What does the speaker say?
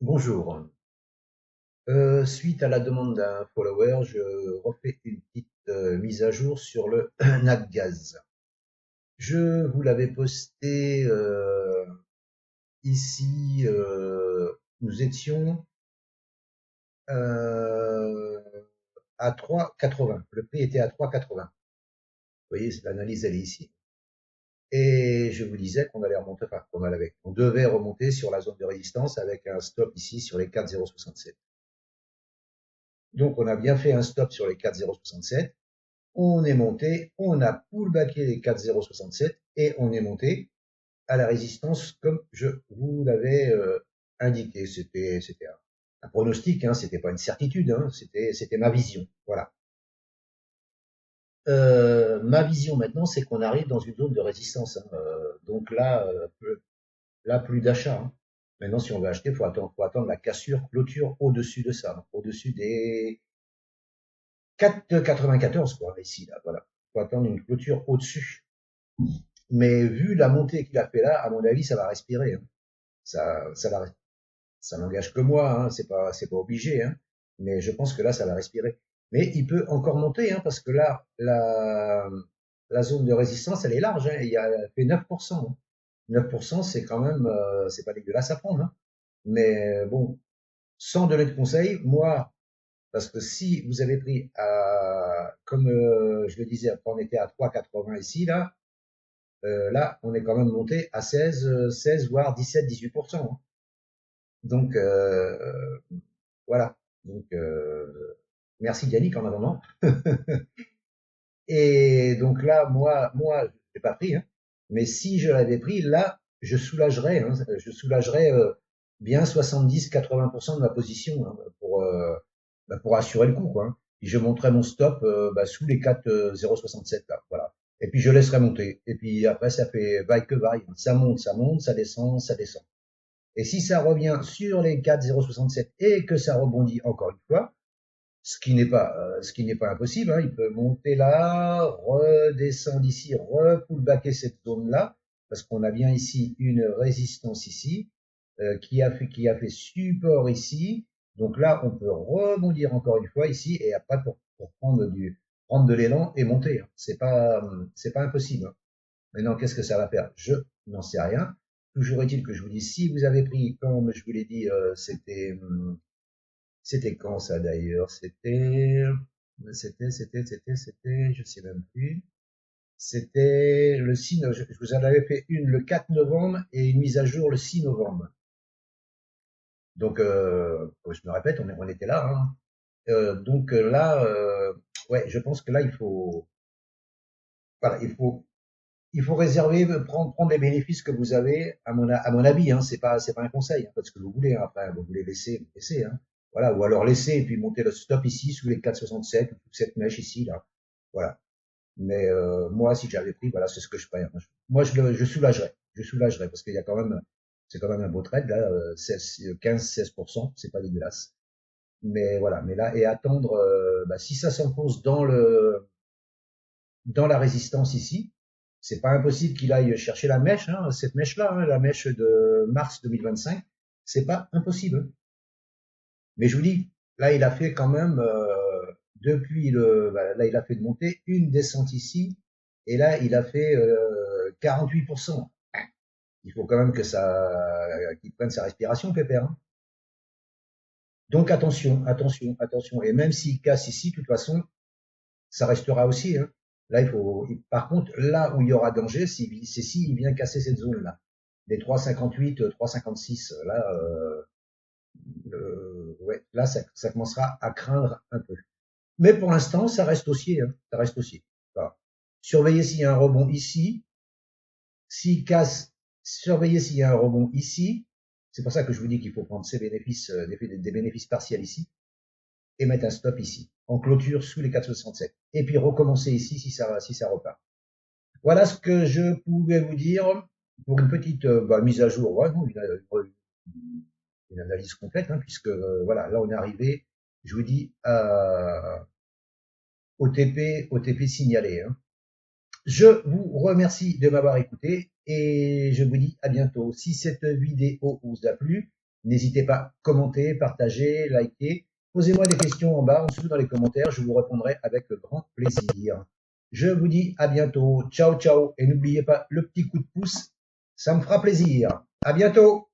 Bonjour. Suite à la demande d'un follower, je refais une petite mise à jour sur le NatGaz. Je vous l'avais posté ici. Nous étions euh, à 3,80. Le prix était à 3,80. Vous voyez, l'analyse elle est ici. Et je vous disais qu'on allait remonter, enfin on devait remonter sur la zone de résistance avec un stop ici sur les 4,067. Donc on a bien fait un stop sur les 4,067. On est monté, on a pullbacké les 4,067 et on est monté à la résistance comme je vous l'avais indiqué. C'était un pronostic, hein, c'était pas une certitude, hein, c'était ma vision. Voilà. Ma vision maintenant, c'est qu'on arrive dans une zone de résistance, hein. Donc là, plus d'achat, hein. Maintenant, si on veut acheter, faut attendre la cassure, clôture au-dessus de ça, hein, au-dessus des 4,94 quoi, ici, là, voilà. Faut attendre une clôture au-dessus. Mais vu la montée qu'il a fait là, à mon avis, ça va respirer, hein. Ça ça n'engage que moi, hein. C'est pas obligé, hein. Mais je pense que là, ça va respirer. Mais il peut encore monter, hein, parce que là, la zone de résistance, elle est large, hein. Elle fait 9%, hein. 9%, c'est quand même, c'est pas dégueulasse à prendre, hein. Mais bon, sans donner de conseils, moi, parce que si vous avez pris comme je le disais, après on était à 3,80 ici, là, on est quand même monté à 16 voire 17-18%, hein. Donc, voilà. Donc, merci Yannick en attendant. Et donc là, moi, je l'ai pas pris, hein. Mais si je l'avais pris, là, je soulagerais bien 70-80% de ma position, hein, pour assurer le coup, quoi, hein. Puis je monterais mon stop sous les 4,067 là, voilà. Et puis je laisserai monter. Et puis après, ça fait vaille que vaille. Ça monte, ça descend, ça descend. Et si ça revient sur les 4,067 et que ça rebondit encore une fois, ce qui n'est pas impossible, hein, il peut monter là, redescendre ici, repullbacker cette zone-là, parce qu'on a bien ici une résistance ici, qui a fait support ici. Donc là, on peut rebondir encore une fois ici et après pour prendre de l'élan et monter, hein. C'est pas impossible, hein. Maintenant, qu'est-ce que ça va faire? Je n'en sais rien. Toujours est-il que je vous dis, si vous avez pris, comme je vous l'ai dit, c'était quand ça d'ailleurs? C'était, je sais même plus. C'était le 6 novembre. Je vous en avais fait une le 4 novembre et une mise à jour le 6 novembre. Donc, je me répète, on était là, hein. Donc là, ouais, je pense que là, voilà, il faut réserver, prendre les bénéfices que vous avez, à mon avis, hein, c'est pas un conseil, hein, parce que vous voulez, hein, après, vous voulez laisser, vous laissez, hein. Voilà, ou alors laisser et puis monter le stop ici sous les 4,67 ou cette mèche ici, là. Voilà. Mais moi, si j'avais pris, voilà, c'est ce que je ferais, hein. Moi, je soulagerais, parce qu'il y a quand même, c'est quand même un beau trade, là, 15-16%, c'est pas dégueulasse. Mais voilà, mais là, et attendre, si ça s'enfonce dans la résistance ici. C'est pas impossible qu'il aille chercher la mèche, hein, cette mèche-là, hein, la mèche de mars 2025. C'est pas impossible. Mais je vous dis, là, il a fait quand même, là, il a fait de montée une descente ici, et là, il a fait 48%. Il faut quand même qu'il prenne sa respiration, Pépère, hein. Donc attention, attention, attention. Et même s'il casse ici, de toute façon, ça restera aussi, hein. Là, par contre, là où il y aura danger, c'est s'il vient casser cette zone-là. Les 3,58, 3,56, là, ouais, là, ça commencera à craindre un peu. Mais pour l'instant, ça reste haussier, hein, ça reste haussier. Voilà. Surveillez s'il y a un rebond ici. S'il casse, surveillez s'il y a un rebond ici. C'est pour ça que je vous dis qu'il faut prendre ces bénéfices, des bénéfices partiels ici et mettre un stop ici, en clôture sous les 4,67. Et puis recommencer ici si ça repart. Voilà ce que je pouvais vous dire pour une petite mise à jour, ouais, non, une analyse complète, hein, puisque voilà, là on est arrivé, je vous dis, au TP signalé, hein. Je vous remercie de m'avoir écouté et je vous dis à bientôt. Si cette vidéo vous a plu, N'hésitez pas à commenter, partager, liker. Posez-moi des questions en bas, en dessous dans les commentaires. Je vous répondrai avec grand plaisir. Je vous dis à bientôt. Ciao, ciao. Et n'oubliez pas le petit coup de pouce. Ça me fera plaisir. À bientôt.